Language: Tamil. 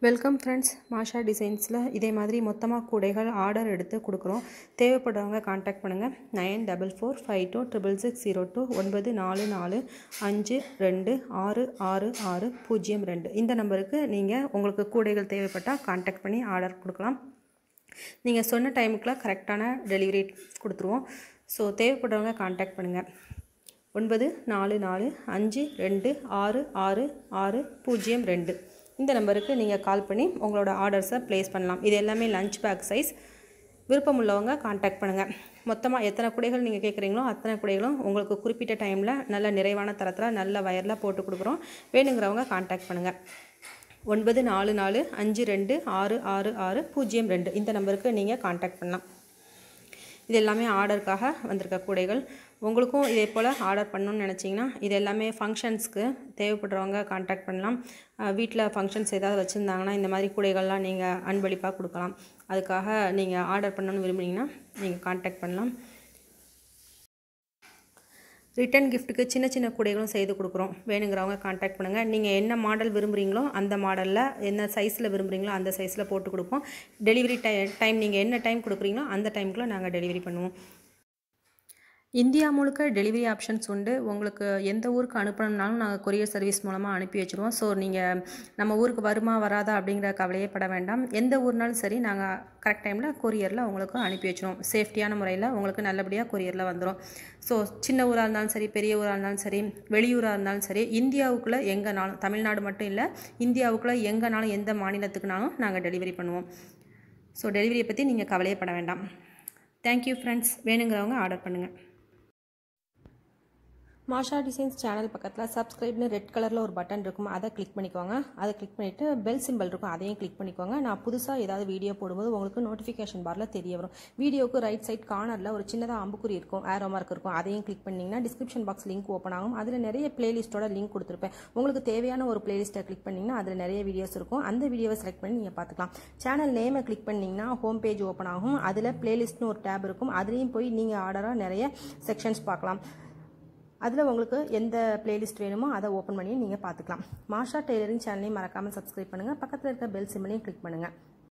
வெல்கம் ஃப்ரெண்ட்ஸ், மாஷா டிசைன்ஸில் இதே மாதிரி மொத்தமாக கூடைகள் ஆர்டர் எடுத்து கொடுக்குறோம். தேவைப்படுறவங்க காண்டாக்ட் பண்ணுங்கள். 9445266602 9445266602. இந்த நம்பருக்கு நீங்கள் உங்களுக்கு கூடைகள் தேவைப்பட்டால் காண்டாக்ட் பண்ணி ஆர்டர் கொடுக்கலாம். நீங்கள் சொன்ன டைமுக்குள்ள கரெக்டான டெலிவரி கொடுத்துருவோம். ஸோ தேவைப்படுறவங்க காண்டாக்ட் பண்ணுங்கள். 9445266602. இந்த நம்பருக்கு நீங்கள் கால் பண்ணி உங்களோட ஆர்டர்ஸை ப்ளேஸ் பண்ணலாம். இது எல்லாமே லஞ்ச் பேக் சைஸ். விருப்பம் உள்ளவங்க காண்டாக்ட் பண்ணுங்கள். மொத்தமாக எத்தனை குடைகள் நீங்கள் கேட்குறீங்களோ அத்தனை குடைகளும் உங்களுக்கு குறிப்பிட்ட டைமில் நல்ல நிறைவான தரத்தில் நல்ல வயரில் போட்டு கொடுக்குறோம். வேணுங்கிறவங்க காண்டாக்ட் பண்ணுங்கள். 9445266602. இந்த நம்பருக்கு நீங்கள் காண்டாக்ட் பண்ணலாம். இது எல்லாமே ஆர்டருக்காக வந்திருக்க கூடைகள். உங்களுக்கும் இதே போல் ஆர்டர் பண்ணணும்னு நினச்சிங்கன்னா இது எல்லாமே ஃபங்க்ஷன்ஸ்க்கு தேவைப்படுறவங்க காண்டாக்ட் பண்ணலாம். வீட்டில் ஃபங்க்ஷன்ஸ் ஏதாவது வச்சுருந்தாங்கன்னா இந்த மாதிரி கூடைகள்லாம் நீங்கள் அன்பளிப்பாக கொடுக்கலாம். அதுக்காக நீங்கள் ஆர்டர் பண்ணணும்னு விரும்புனீங்கன்னா நீங்கள் காண்டாக்ட் பண்ணலாம். ரிட்டன் கிஃப்ட்டுக்கு சின்ன சின்ன கூடைகளும் செய்து கொடுக்குறோம். வேணுங்கிறவங்க காண்டாக்ட் பண்ணுங்கள். நீங்கள் என்ன மாடல் விரும்புகிறீங்களோ அந்த மாடலில், என்ன சைஸில் விரும்புகிறீங்களோ அந்த சைஸில் போட்டு கொடுப்போம். டெலிவரி டைம் நீங்கள் என்ன டைம் கொடுக்குறீங்களோ அந்த டைமுக்குள்ளே நாங்கள் டெலிவரி பண்ணுவோம். இந்தியா முழுக்க டெலிவரி ஆப்ஷன்ஸ் உண்டு. உங்களுக்கு எந்த ஊருக்கு அனுப்பணும்னாலும் நாங்கள் கொரியர் சர்வீஸ் மூலமாக அனுப்பி வச்சுருவோம். ஸோ நீங்கள் நம்ம ஊருக்கு வருமா வராதா அப்படிங்கிற கவலையே பட வேண்டாம். எந்த ஊர்னாலும் சரி நாங்கள் கரெக்ட் டைமில் கொரியரில் உங்களுக்கு அனுப்பி வச்சுருவோம். சேஃப்டியான முறையில் உங்களுக்கு நல்லபடியாக கொரியரில் வந்துடும். ஸோ சின்ன ஊராக இருந்தாலும் சரி, பெரிய ஊராக இருந்தாலும் சரி, வெளியூராக இருந்தாலும் சரி, இந்தியாவுக்குள்ளே எங்கேனாலும், தமிழ்நாடு மட்டும் இல்லை, இந்தியாவுக்குள்ளே எங்கேனாலும் எந்த மாநிலத்துக்குனாலும் நாங்கள் டெலிவரி பண்ணுவோம். ஸோ டெலிவரியை பற்றி நீங்கள் கவலையே பட வேண்டாம். Thank you friends. வேணுங்கிறவங்க ஆர்டர் பண்ணுங்கள். மாஷா டிசைன்ஸ் சேனல் பக்கத்தில் சப்ஸ்கிரைப்னு ரெட் கலரில் ஒரு பட்டன் இருக்கும். அதை கிளிக் பண்ணிக்கோங்க. அதை கிளிக் பண்ணிவிட்டு பெல் சிம்பிள் இருக்கும், அதையும் கிளிக் பண்ணிக்கோங்க. நான் புதுசாக ஏதாவது வீடியோ போடும்போது உங்களுக்கு நோட்டிஃபிகேஷன் பாரில் தெரிய வரும். வீடியோக்கு ரைட் சைட் கார்னரில் ஒரு சின்னதாக அம்புக்குறி இருக்கும், ஏரோ மார்க் இருக்கும். அதையும் கிளிக் பண்ணிங்கன்னா டிஸ்கிரிப்ஷன் பாக்ஸ் லிங்க் ஓப்பன் ஆகும். அதில் நிறைய பிளேலிஸ்ட்டோட லிங்க் கொடுத்துருப்பேன். உங்களுக்கு தேவையான ஒரு பிளேலிஸ்ட்டை கிளிக் பண்ணிங்கன்னா அதில் நிறைய வீடியோஸ் இருக்கும். அந்த வீடியோவை செலக்ட் பண்ணி நீங்கள் பார்த்துக்கலாம். சேனல் நேமை கிளிக் பண்ணிங்கன்னா ஹோம் பேஜ் ஓப்பன் ஆகும். அதில் பிளேலிஸ்ட்னு ஒரு டேப் இருக்கும். அதுலேயும் போய் நீங்கள் ஆர்டராக நிறைய செக்ஷன்ஸ் பார்க்கலாம். அதில் உங்களுக்கு எந்த பிளேலிஸ்ட் வேணுமோ அதை ஓப்பன் பண்ணி நீங்கள் பார்த்துக்கலாம். மாஷா டெய்லரிங் சேனலையும் மறக்காமல் சப்ஸ்கிரைப் பண்ணுங்கள். பக்கத்தில் இருக்க பெல் சிம்பிளையும் கிளிக் பண்ணுங்கள்.